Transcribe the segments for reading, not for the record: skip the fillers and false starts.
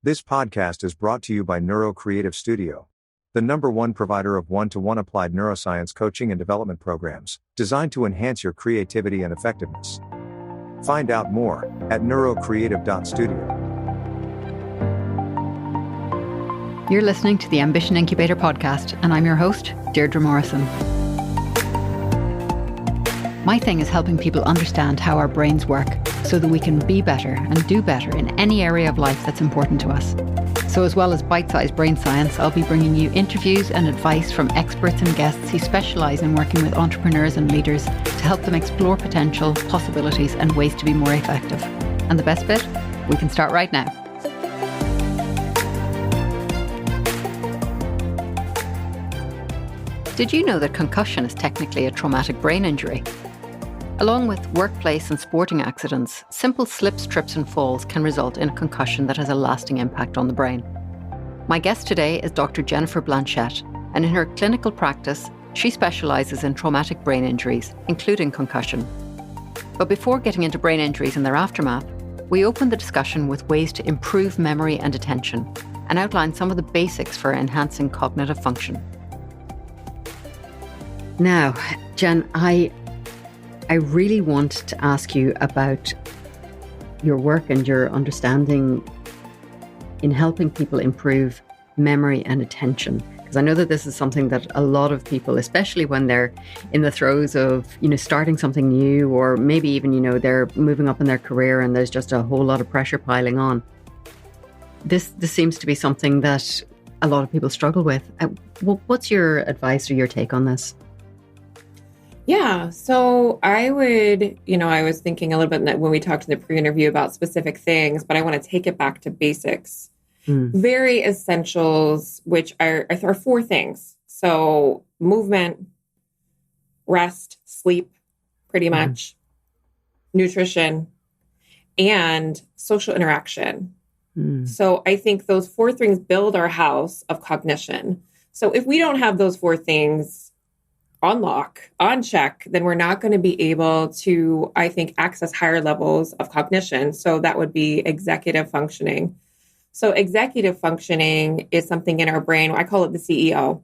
This podcast is brought to you by Neuro Creative Studio, the #1 provider of one-to-one applied neuroscience coaching and development programs, designed to enhance your creativity and effectiveness. Find out more at neurocreative.studio. You're listening to the Ambition Incubator podcast, and I'm your host, Deirdre Morrison. My thing is helping people understand how our brains work so that we can be better and do better in any area of life that's important to us. So as well as bite-sized brain science, I'll be bringing you interviews and advice from experts and guests who specialise in working with entrepreneurs and leaders to help them explore potential, possibilities and ways to be more effective. And the best bit? We can start right now. Did you know that concussion is technically a traumatic brain injury? Along with workplace and sporting accidents, simple slips, trips and falls can result in a concussion that has a lasting impact on the brain. My guest today is Dr. Jennifer Blanchette, and in her clinical practice, she specialises in traumatic brain injuries, including concussion. But before getting into brain injuries and their aftermath, we opened the discussion with ways to improve memory and attention, and outlined some of the basics for enhancing cognitive function. Now, Jen, I really want to ask you about your work and your understanding in helping people improve memory and attention. Because I know that this is something that a lot of people, especially when they're in the throes of, starting something new, or maybe even, they're moving up in their career and there's just a whole lot of pressure piling on. This seems to be something that a lot of people struggle with. What's your advice or your take on this? Yeah. So I would, I was thinking a little bit when we talked in the pre-interview about specific things, but I want to take it back to basics. Very essentials, which are four things. So movement, rest, sleep, pretty much, nutrition, and social interaction. So I think those four things build our house of cognition. So if we don't have those four things on lock, on check, then we're not going to be able to, I think, access higher levels of cognition. So that would be executive functioning. So executive functioning is something in our brain. I call it the CEO.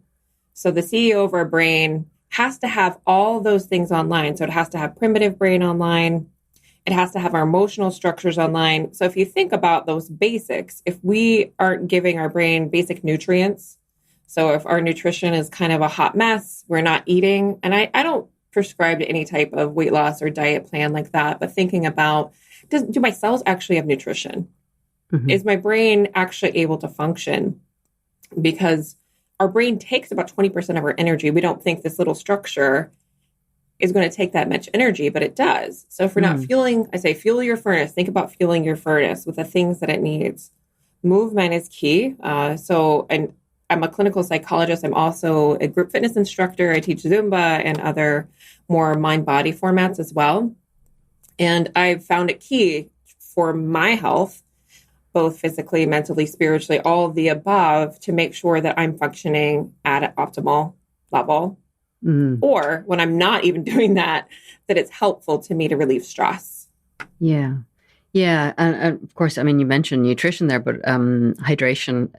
So the CEO of our brain has to have all those things online. So it has to have primitive brain online. It has to have our emotional structures online. So if you think about those basics, if we aren't giving our brain basic nutrients, so if our nutrition is kind of a hot mess, we're not eating, and I don't prescribe to any type of weight loss or diet plan like that, but thinking about, do my cells actually have nutrition? Is my brain actually able to function? Because our brain takes about 20% of our energy. We don't think this little structure is going to take that much energy, but it does. So if we're not fueling, I say fuel your furnace. Think about fueling your furnace with the things that it needs. Movement is key. And I'm a clinical psychologist. I'm also a group fitness instructor. I teach Zumba and other more mind-body formats as well. And I've found it key for my health, both physically, mentally, spiritually, all of the above, to make sure that I'm functioning at an optimal level. Or when I'm not even doing that, that it's helpful to me to relieve stress. Yeah. Yeah. And of course, you mentioned nutrition there, but hydration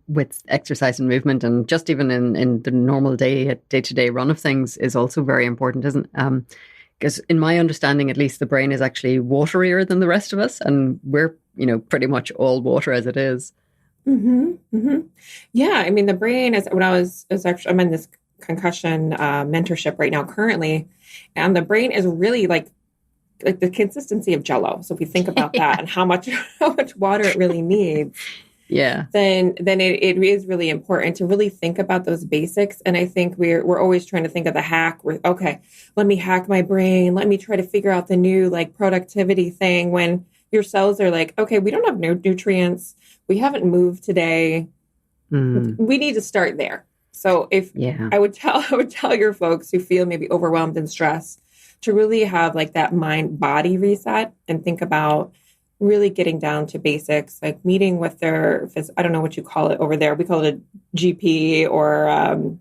with exercise and movement, and just even in the normal day-to-day run of things, is also very important, isn't it? Because in my understanding, at least, the brain is actually waterier than the rest of us. And we're, pretty much all water as it is. Yeah. The brain is, I'm in this concussion mentorship right now currently, and the brain is really like the consistency of Jell-O. So if you think about that and how much water it really needs, then it is really important to really think about those basics. And I think we're always trying to think of the hack. Let me hack my brain. Let me try to figure out the new productivity thing, when your cells are like, okay, we don't have no nutrients. We haven't moved today. We need to start there. So I would tell your folks who feel maybe overwhelmed and stressed to really have that mind-body reset and think about really getting down to basics, like meeting with their, I don't know what you call it over there. We call it a GP, or,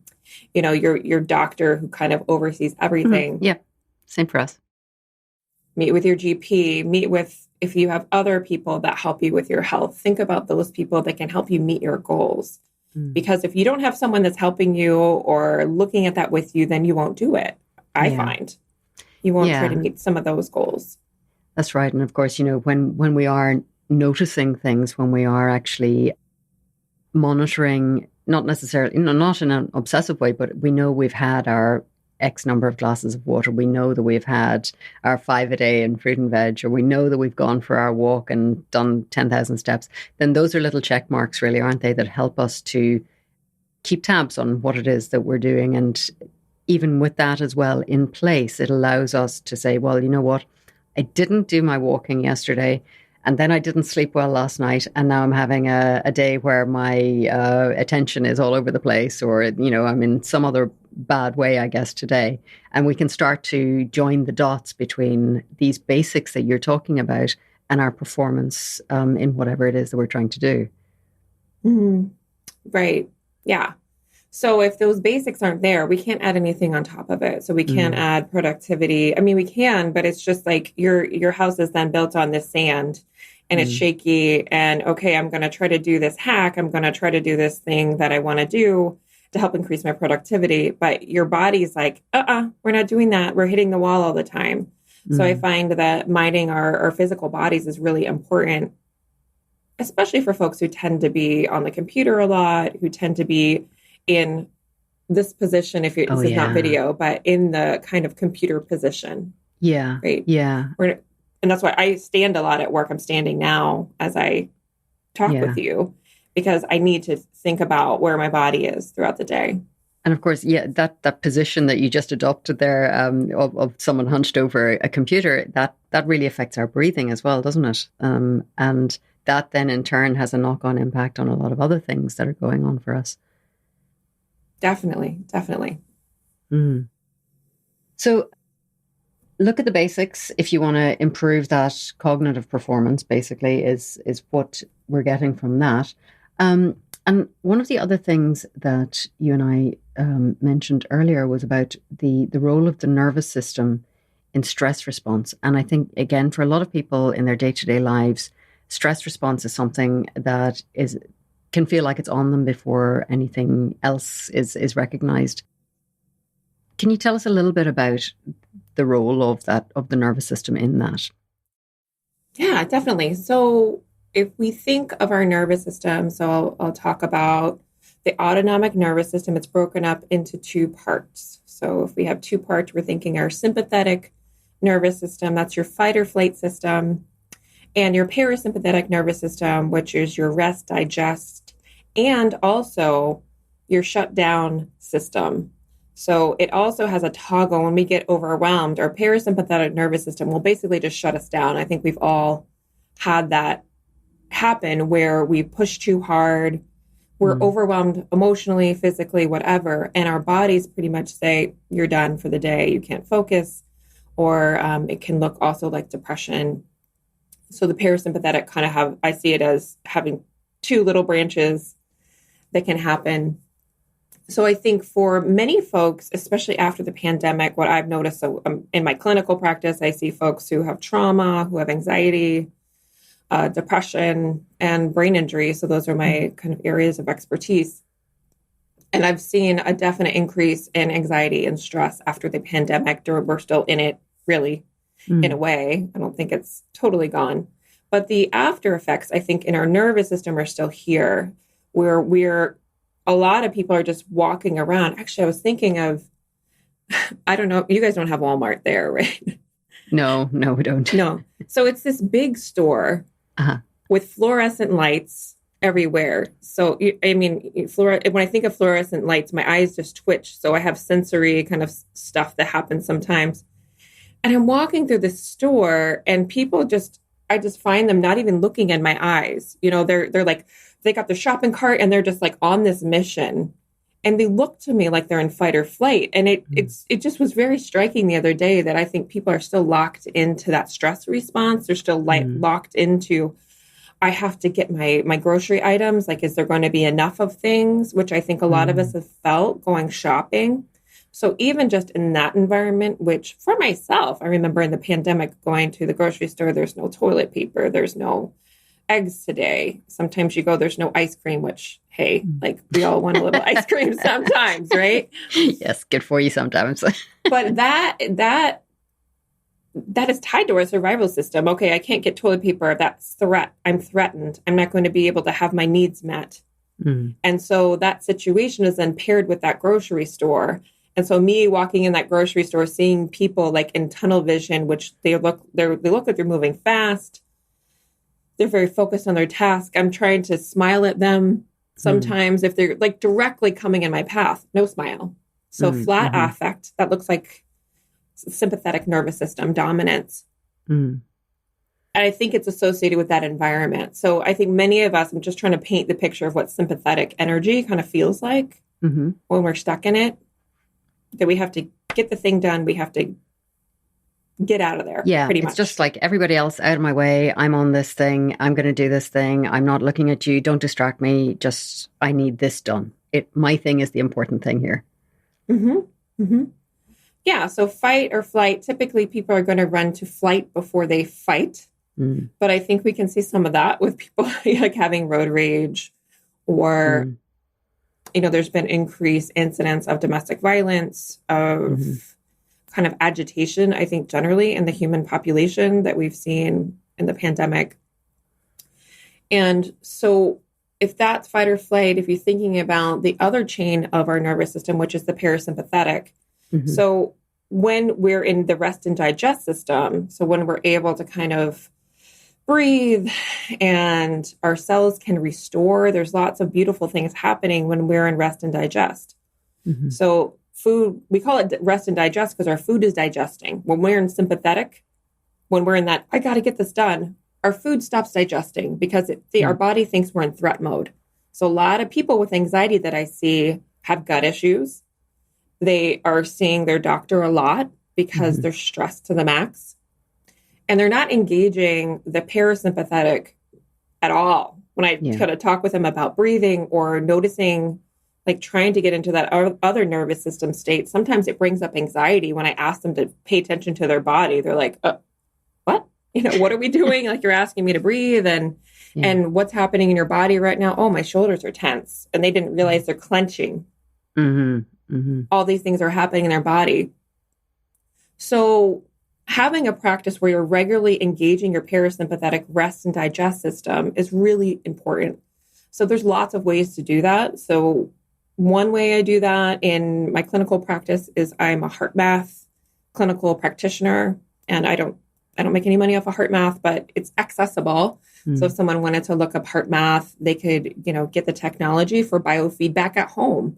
your doctor who kind of oversees everything. Yeah. Same for us. Meet with your GP, meet with if you have other people that help you with your health, think about those people that can help you meet your goals. Because if you don't have someone that's helping you or looking at that with you, then you won't do it. I find you won't try to meet some of those goals. That's right. And of course, when we are noticing things, when we are actually monitoring, not necessarily, not in an obsessive way, but we know we've had our X number of glasses of water. We know that we've had our 5 a day in fruit and veg, or we know that we've gone for our walk and done 10,000 steps. Then those are little check marks, really, aren't they, that help us to keep tabs on what it is that we're doing. And even with that as well in place, it allows us to say, well, you know what? I didn't do my walking yesterday, and then I didn't sleep well last night, and now I'm having a day where my attention is all over the place, or, I'm in some other bad way, I guess, today. And we can start to join the dots between these basics that you're talking about and our performance in whatever it is that we're trying to do. Mm-hmm. Right. Yeah. So if those basics aren't there, we can't add anything on top of it. So we can't add productivity. I mean, we can, but it's just like your house is then built on this sand and it's shaky. And okay, I'm going to try to do this hack. I'm going to try to do this thing that I want to do to help increase my productivity. But your body's like, we're not doing that. We're hitting the wall all the time. So I find that minding our physical bodies is really important, especially for folks who tend to be on the computer a lot, who tend to be in this position, this is not video, but in the kind of computer position. Yeah. Right. Yeah. And that's why I stand a lot at work. I'm standing now as I talk with you, because I need to think about where my body is throughout the day. And of course, that position that you just adopted there of someone hunched over a computer, that really affects our breathing as well, doesn't it? And that then in turn has a knock-on impact on a lot of other things that are going on for us. Definitely. So look at the basics. If you want to improve that cognitive performance, basically is what we're getting from that. And one of the other things that you and I mentioned earlier was about the role of the nervous system in stress response. And I think, again, for a lot of people in their day-to-day lives, stress response is something that can feel like it's on them before anything else is recognized. Can you tell us a little bit about the role of the nervous system in that? Yeah, definitely. So if we think of our nervous system, so I'll talk about the autonomic nervous system. It's broken up into two parts. So if we have two parts, we're thinking our sympathetic nervous system, that's your fight or flight system, and your parasympathetic nervous system, which is your rest, digest, and also your shutdown system. So it also has a toggle. When we get overwhelmed, our parasympathetic nervous system will basically just shut us down. I think we've all had that happen where we push too hard, we're overwhelmed emotionally, physically, whatever, and our bodies pretty much say, you're done for the day, you can't focus, or it can look also like depression. So the parasympathetic kind of I see it as having two little branches that can happen. So I think for many folks, especially after the pandemic, what I've noticed, so in my clinical practice, I see folks who have trauma, who have anxiety, depression, and brain injury. So those are my kind of areas of expertise. And I've seen a definite increase in anxiety and stress after the pandemic. We're still in it, really, in a way. I don't think it's totally gone. But the after effects, I think, in our nervous system are still here, where a lot of people are just walking around. Actually, I was thinking of, I don't know, you guys don't have Walmart there, right? No, we don't. No. So it's this big store with fluorescent lights everywhere. So, I mean, when I think of fluorescent lights, my eyes just twitch. So I have sensory kind of stuff that happens sometimes. And I'm walking through the store and people I just find them not even looking in my eyes. You know, they're like, they got their shopping cart and they're just like on this mission. And they look to me like they're in fight or flight. And it just was very striking the other day that I think people are still locked into that stress response. They're still locked into, I have to get my grocery items. Like, is there going to be enough of things? Which I think a lot of us have felt going shopping. So even just in that environment, which for myself, I remember in the pandemic going to the grocery store, there's no toilet paper, there's no eggs today. Sometimes you go, there's no ice cream, which, hey, like we all want a little ice cream sometimes, right? Yes, good for you sometimes. But that is tied to our survival system. Okay, I can't get toilet paper. That's threat. I'm threatened. I'm not going to be able to have my needs met. And so that situation is then paired with that grocery store. And so me walking in that grocery store, seeing people like in tunnel vision, which they look like they're moving fast. They're very focused on their task. I'm trying to smile at them sometimes if they're like directly coming in my path. No smile. So flat affect, that looks like sympathetic nervous system dominance. And I think it's associated with that environment. So I think many of us, I'm just trying to paint the picture of what sympathetic energy kind of feels like when we're stuck in it, that we have to get the thing done. We have to get out of there. Yeah, pretty it's much. just like everybody else out of my way. I'm on this thing. I'm going to do this thing. I'm not looking at you. Don't distract me. Just, I need this done. My thing is the important thing here. Yeah. So fight or flight, typically people are going to run to flight before they fight. But I think we can see some of that with people like having road rage or, there's been increased incidents of domestic violence, of kind of agitation, I think, generally in the human population that we've seen in the pandemic. And so if that's fight or flight, if you're thinking about the other chain of our nervous system, which is the parasympathetic. So when we're in the rest and digest system, so when we're able to kind of breathe and our cells can restore, there's lots of beautiful things happening when we're in rest and digest. So food, we call it rest and digest because our food is digesting. When we're in sympathetic, when we're in that, I got to get this done, our food stops digesting because our body thinks we're in threat mode. So a lot of people with anxiety that I see have gut issues. They are seeing their doctor a lot because they're stressed to the max. And they're not engaging the parasympathetic at all. When I kind of talk with them about breathing or noticing, like trying to get into that other nervous system state, sometimes it brings up anxiety when I ask them to pay attention to their body. They're like, what? What are we doing? Like you're asking me to breathe and what's happening in your body right now? Oh, my shoulders are tense. And they didn't realize they're clenching. All these things are happening in their body. So having a practice where you're regularly engaging your parasympathetic rest and digest system is really important. So there's lots of ways to do that. So one way I do that in my clinical practice is I'm a heart math clinical practitioner, and I don't make any money off of heart math, but it's accessible. So if someone wanted to look up heart math, they could, get the technology for biofeedback at home.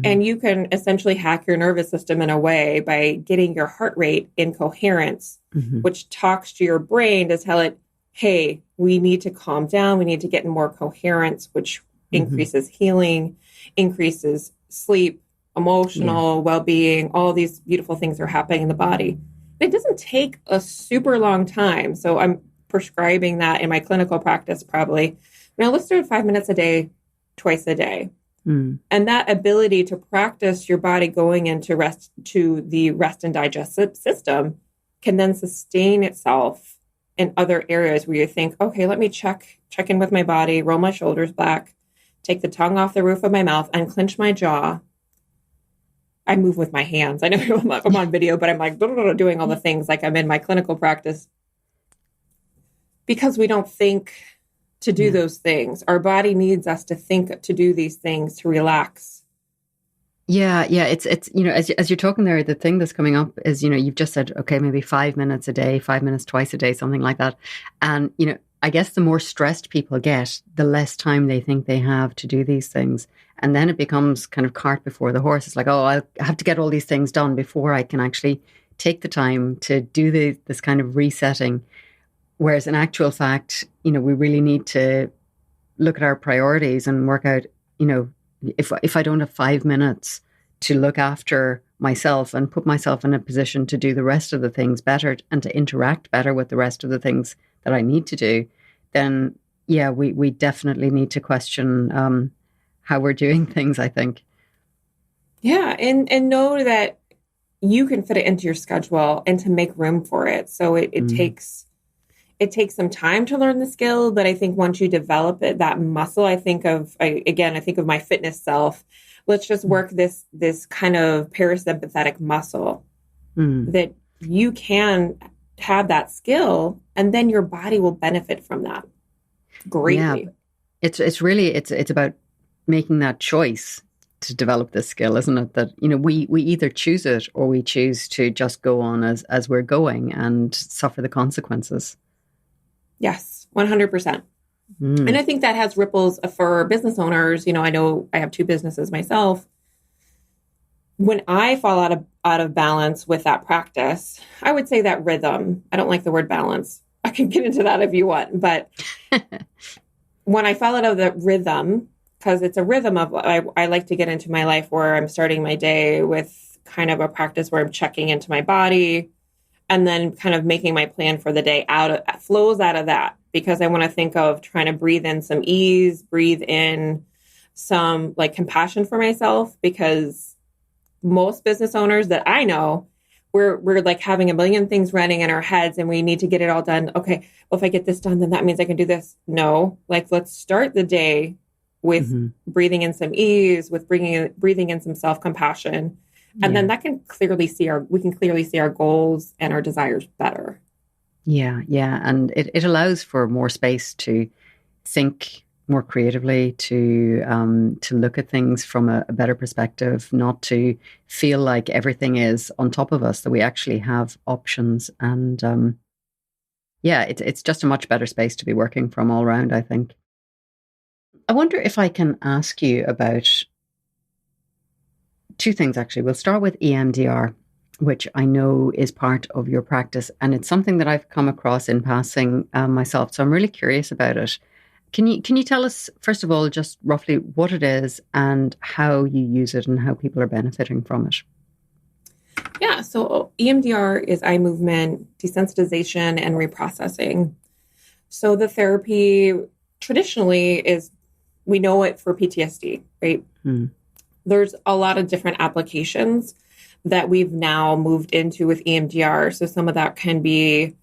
And you can essentially hack your nervous system in a way by getting your heart rate in coherence, which talks to your brain to tell it, hey, we need to calm down. We need to get in more coherence, which increases healing, increases sleep, emotional well-being. All these beautiful things are happening in the body. It doesn't take a super long time. So I'm prescribing that in my clinical practice probably. Now let's do it 5 minutes a day, twice a day. And that ability to practice your body going into the rest and digest system can then sustain itself in other areas where you think, okay, let me check in with my body, roll my shoulders back, take the tongue off the roof of my mouth, unclench my jaw. I move with my hands. I know I'm on video, but I'm like doing all the things like I'm in my clinical practice because we don't think to do those things. Our body needs us to think to do these things to relax. Yeah. It's as you're talking there, the thing that's coming up is, you've just said, okay, maybe 5 minutes a day, 5 minutes twice a day, something like that. And, I guess the more stressed people get, the less time they think they have to do these things. And then it becomes kind of cart before the horse. It's like, oh, I have to get all these things done before I can actually take the time to do this kind of resetting. Whereas in actual fact, we really need to look at our priorities and work out, if I don't have 5 minutes to look after myself and put myself in a position to do the rest of the things better and to interact better with the rest of the things that I need to do, then we definitely need to question how we're doing things, I think. Yeah. And know that you can fit it into your schedule and to make room for it. So it takes some time to learn the skill, but I think once you develop it, that muscle, I think of my fitness self. Let's just work this kind of parasympathetic muscle that you can have that skill, and then your body will benefit from that greatly. Yeah. It's about making that choice to develop this skill, isn't it? That, we either choose it or we choose to just go on as we're going and suffer the consequences. Yes, 100%. And I think that has ripples for business owners. I know I have 2 businesses myself. When I fall out of balance with that practice, I would say that rhythm. I don't like the word balance. I can get into that if you want. But when I fall out of the rhythm, because it's a rhythm of, I like to get into my life where I'm starting my day with kind of a practice where I'm checking into my body and then kind of making my plan for the day flows out of that, because I want to think of trying to breathe in some ease, breathe in some like compassion for myself, because most business owners that I know, we're like having a million things running in our heads and we need to get it all done. Okay, well, if I get this done, then that means I can do this. No, like, let's start the day with breathing in some ease, with breathing in some self-compassion. And then we can clearly see our goals and our desires better. Yeah. And it allows for more space to think more creatively, to look at things from a better perspective, not to feel like everything is on top of us, that we actually have options. And it's just a much better space to be working from all around, I think. I wonder if I can ask you about 2 things, actually. We'll start with EMDR, which I know is part of your practice, and it's something that I've come across in passing myself. So I'm really curious about it. Can you tell us, first of all, just roughly what it is and how you use it and how people are benefiting from it? Yeah, so EMDR is eye movement desensitization and reprocessing. So the therapy traditionally is, we know it for PTSD, right? There's a lot of different applications that we've now moved into with EMDR. So some of that can be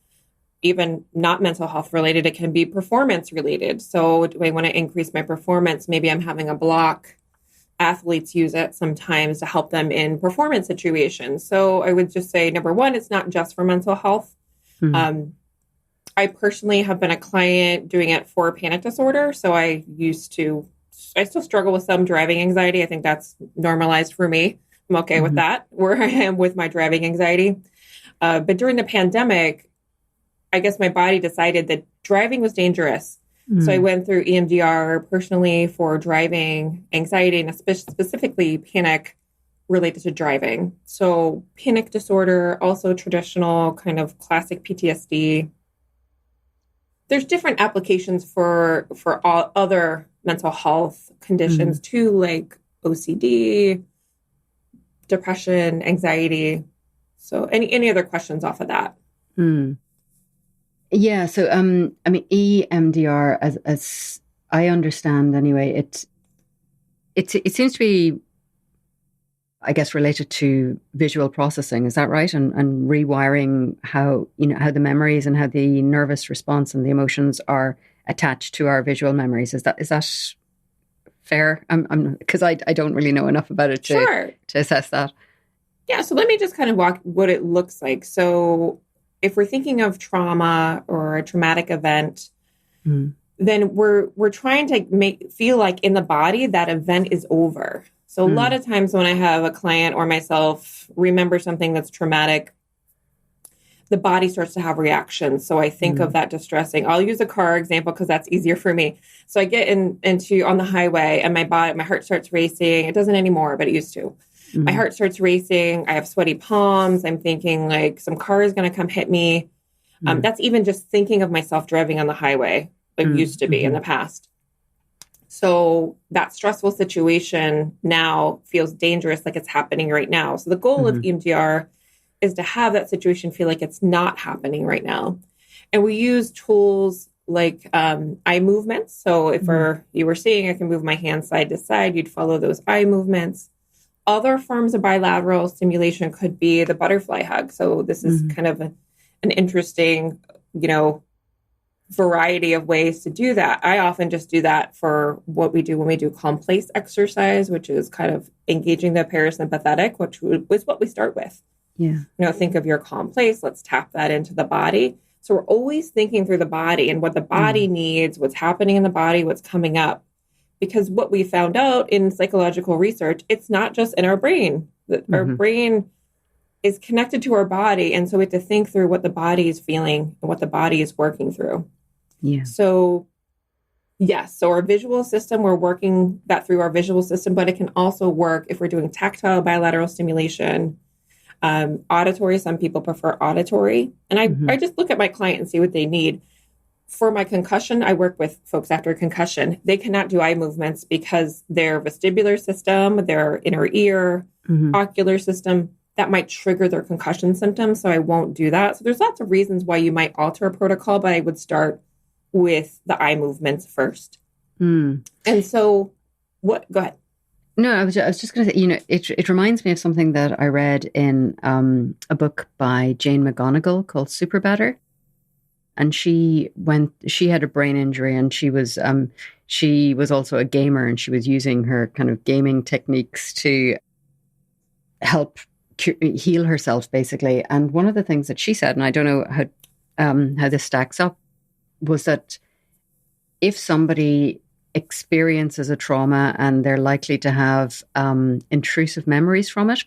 even not mental health related. It can be performance related. So do I want to increase my performance? Maybe I'm having a block. Athletes use it sometimes to help them in performance situations. So I would just say, number one, it's not just for mental health. I personally have been a client doing it for panic disorder. So I still struggle with some driving anxiety. I think that's normalized for me. I'm okay with that, where I am with my driving anxiety. But during the pandemic, I guess my body decided that driving was dangerous. So I went through EMDR personally for driving anxiety and specifically panic related to driving. So panic disorder, also traditional kind of classic PTSD. There's different applications for all other mental health conditions too, like OCD, depression, anxiety. So any other questions off of that? Yeah. So, EMDR, as I understand anyway, it seems to be, I guess, related to visual processing. Is that right? And rewiring how the memories and how the nervous response and the emotions are attached to our visual memories. Is that fair? Because I don't really know enough about it to assess that. Yeah. So let me just kind of walk what it looks like. So if we're thinking of trauma or a traumatic event, then we're trying to feel like in the body that event is over. So a lot of times when I have a client or myself remember something that's traumatic, the body starts to have reactions. So I think of that distressing. I'll use a car example because that's easier for me. So I get into on the highway and my heart starts racing. It doesn't anymore, but it used to. My heart starts racing. I have sweaty palms. I'm thinking like some car is going to come hit me. That's even just thinking of myself driving on the highway, like used to be in the past. So that stressful situation now feels dangerous, like it's happening right now. So the goal of EMDR is to have that situation feel like it's not happening right now. And we use tools like eye movements. So if you were seeing, I can move my hand side to side, you'd follow those eye movements. Other forms of bilateral stimulation could be the butterfly hug. So this is kind of an interesting, variety of ways to do that. I often just do that for what we do when we do complex exercise, which is kind of engaging the parasympathetic, which was what we start with. Yeah. Think of your calm place. Let's tap that into the body. So we're always thinking through the body and what the body needs, what's happening in the body, what's coming up. Because what we found out in psychological research, it's not just in our brain. Our brain is connected to our body. And so we have to think through what the body is feeling and what the body is working through. Yeah. So, yes. So our visual system, we're working that through our visual system, but it can also work if we're doing tactile bilateral stimulation, auditory. Some people prefer auditory. And I just look at my client and see what they need. For my concussion, I work with folks after a concussion. They cannot do eye movements because their vestibular system, their inner ear, ocular system, that might trigger their concussion symptoms. So I won't do that. So there's lots of reasons why you might alter a protocol, but I would start with the eye movements first. And so go ahead. No, I was just going to say, it reminds me of something that I read in a book by Jane McGonigal called Super Better. And she had a brain injury, and she was also a gamer, and she was using her kind of gaming techniques to help heal herself, basically. And one of the things that she said, and I don't know how this stacks up, was that if somebody experiences a trauma and they're likely to have intrusive memories from it,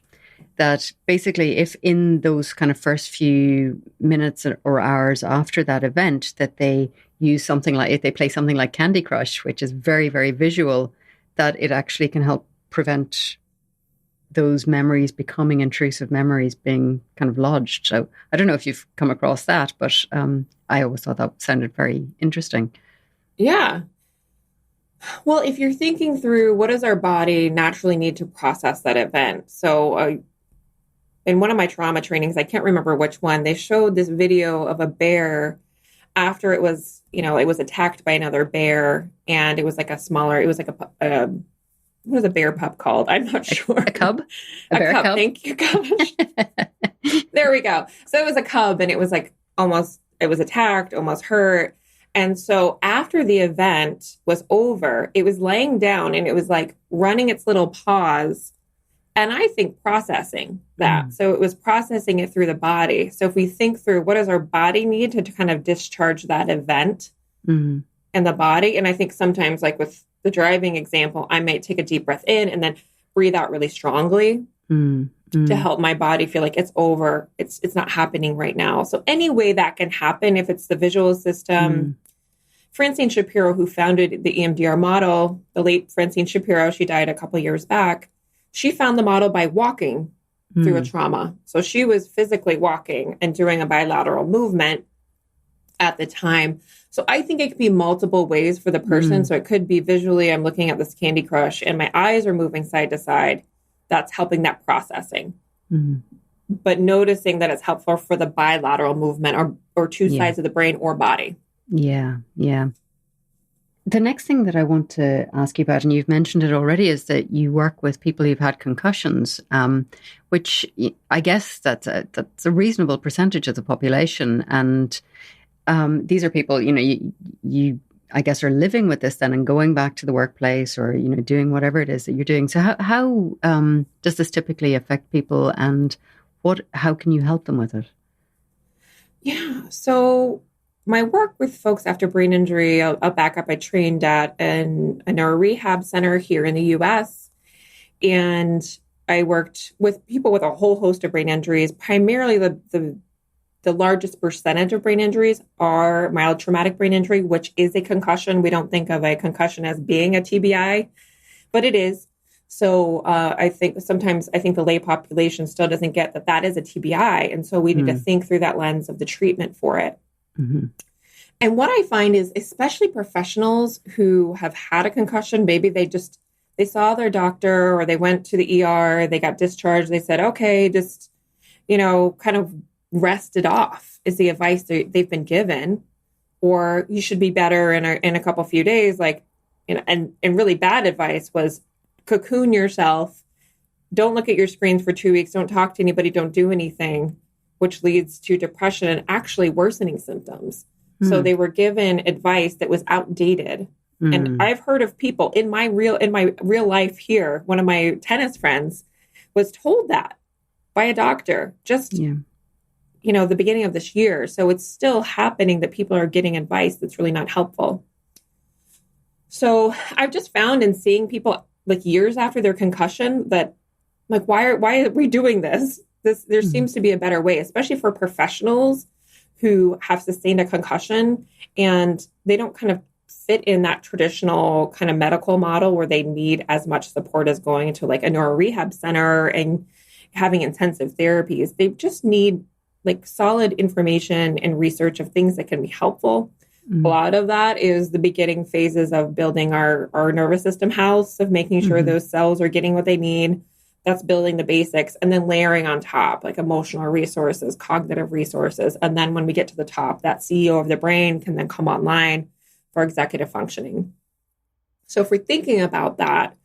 that basically if in those kind of first few minutes or hours after that event that they use something like, if they play something like Candy Crush, which is very, very visual, that it actually can help prevent those memories becoming intrusive memories being kind of lodged. So I don't know if you've come across that, but I always thought that sounded very interesting. Yeah. Well, if you're thinking through what does our body naturally need to process that event? So in one of my trauma trainings, I can't remember which one, they showed this video of a bear after it was attacked by another bear. And it was like what is a bear pup called? I'm not sure. A cub? A bear cub. Thank you, gosh. There we go. So it was a cub, and it was it was attacked, almost hurt. And so after the event was over, it was laying down and it was like running its little paws. And I think processing that. So it was processing it through the body. So if we think through what does our body need to kind of discharge that event in the body. And I think sometimes, like with the driving example, I might take a deep breath in and then breathe out really strongly to help my body feel like it's over. It's not happening right now. So any way that can happen, if it's the visual system. Francine Shapiro, who founded the EMDR model, the late Francine Shapiro, she died a couple of years back. She found the model by walking through a trauma. So she was physically walking and doing a bilateral movement at the time. So I think it could be multiple ways for the person. So it could be visually, I'm looking at this Candy Crush and my eyes are moving side to side. That's helping that processing. But noticing that it's helpful for the bilateral movement or two sides of the brain or body. Yeah. The next thing that I want to ask you about, and you've mentioned it already, is that you work with people who've had concussions, which I guess that's a reasonable percentage of the population. And these are people, you I guess are living with this then and going back to the workplace or, doing whatever it is that you're doing. So how does this typically affect people, and how can you help them with it? Yeah. So my work with folks after brain injury, I'll back up. I trained at a neuro-rehab center here in the U.S. And I worked with people with a whole host of brain injuries. Primarily, the largest percentage of brain injuries are mild traumatic brain injury, which is a concussion. We don't think of a concussion as being a TBI, but it is. So I think the lay population still doesn't get that is a TBI. And so we need to think through that lens of the treatment for it. And what I find is, especially professionals who have had a concussion, maybe they saw their doctor or they went to the ER, they got discharged. They said, okay, just, kind of rest it off is the advice they've been given, or you should be better in a couple few days. And really bad advice was cocoon yourself, don't look at your screens for 2 weeks, don't talk to anybody, don't do anything, which leads to depression and actually worsening symptoms. So they were given advice that was outdated. And I've heard of people in my real life here, one of my tennis friends was told that by a doctor just, the beginning of this year. So it's still happening that people are getting advice that's really not helpful. So I've just found in seeing people like years after their concussion that like, why are we doing this? There seems to be a better way, especially for professionals who have sustained a concussion and they don't kind of fit in that traditional kind of medical model where they need as much support as going into like a neuro rehab center and having intensive therapies. They just need like solid information and research of things that can be helpful. A lot of that is the beginning phases of building our nervous system house, of making sure those cells are getting what they need. That's building the basics, and then layering on top like emotional resources, cognitive resources. And then when we get to the top, that CEO of the brain can then come online for executive functioning. So if we're thinking about that,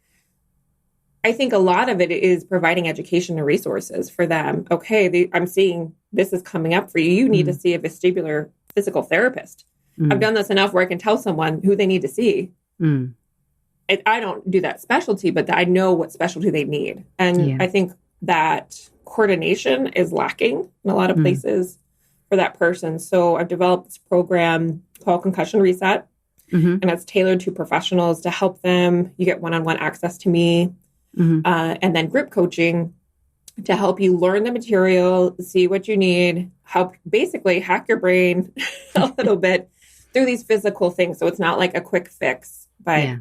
I think a lot of it is providing education and resources for them. Okay, I'm seeing this is coming up for you. You need to see a vestibular physical therapist. I've done this enough where I can tell someone who they need to see. I don't do that specialty, but I know what specialty they need. And I think that coordination is lacking in a lot of places for that person. So I've developed this program called Concussion Reset, and it's tailored to professionals to help them. You get one-on-one access to me, and then group coaching to help you learn the material, see what you need, help basically hack your brain a little bit through these physical things. So it's not like a quick fix, but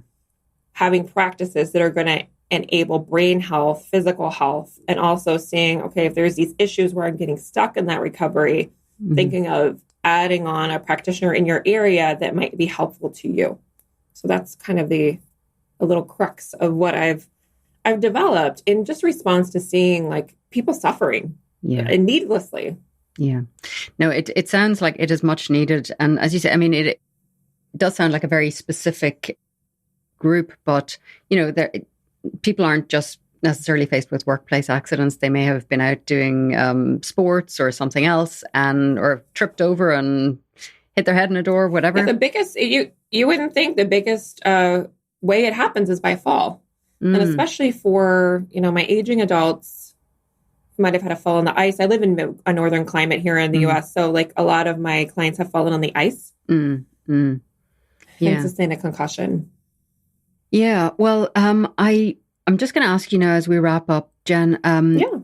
having practices that are going to enable brain health, physical health, and also seeing, okay, if there's these issues where I'm getting stuck in that recovery, thinking of adding on a practitioner in your area that might be helpful to you. So that's kind of a little crux of what I've developed in just response to seeing like people suffering and needlessly. Yeah. No, it sounds like it is much needed. And as you say, I mean, it does sound like a very specific group, but, people aren't just necessarily faced with workplace accidents. They may have been out doing sports or something else or tripped over and hit their head in a door, whatever. The biggest, you wouldn't think the biggest way it happens is by fall. And especially for, my aging adults who might have had a fall on the ice. I live in a northern climate here in the US. So like a lot of my clients have fallen on the ice and sustained a concussion. Yeah. Well, I'm just going to ask you now as we wrap up, Jen,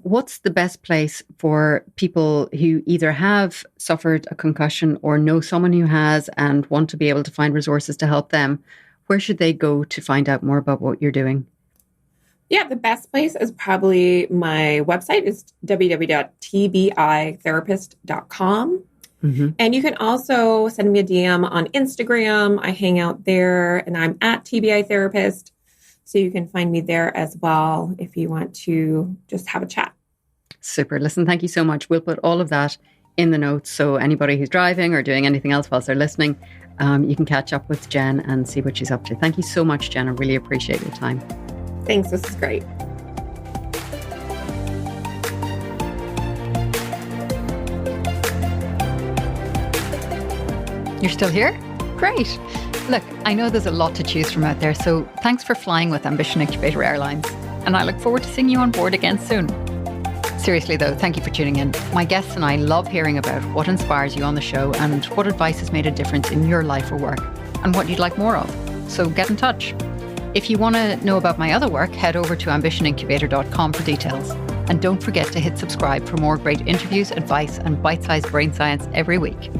what's the best place for people who either have suffered a concussion or know someone who has and want to be able to find resources to help them? Where should they go to find out more about what you're doing? Yeah, the best place is probably my website is www.tbitherapist.com. And you can also send me a DM on Instagram. I hang out there and I'm at TBI Therapist. So you can find me there as well if you want to just have a chat. Super. Listen, thank you so much. We'll put all of that in the notes. So anybody who's driving or doing anything else whilst they're listening, you can catch up with Jen and see what she's up to. Thank you so much, Jen. I really appreciate your time. Thanks. This is great. You're still here? Great. Look, I know there's a lot to choose from out there, so thanks for flying with Ambition Incubator Airlines. And I look forward to seeing you on board again soon. Seriously though, thank you for tuning in. My guests and I love hearing about what inspires you on the show and what advice has made a difference in your life or work and what you'd like more of. So get in touch. If you want to know about my other work, head over to ambitionincubator.com for details. And don't forget to hit subscribe for more great interviews, advice, and bite-sized brain science every week.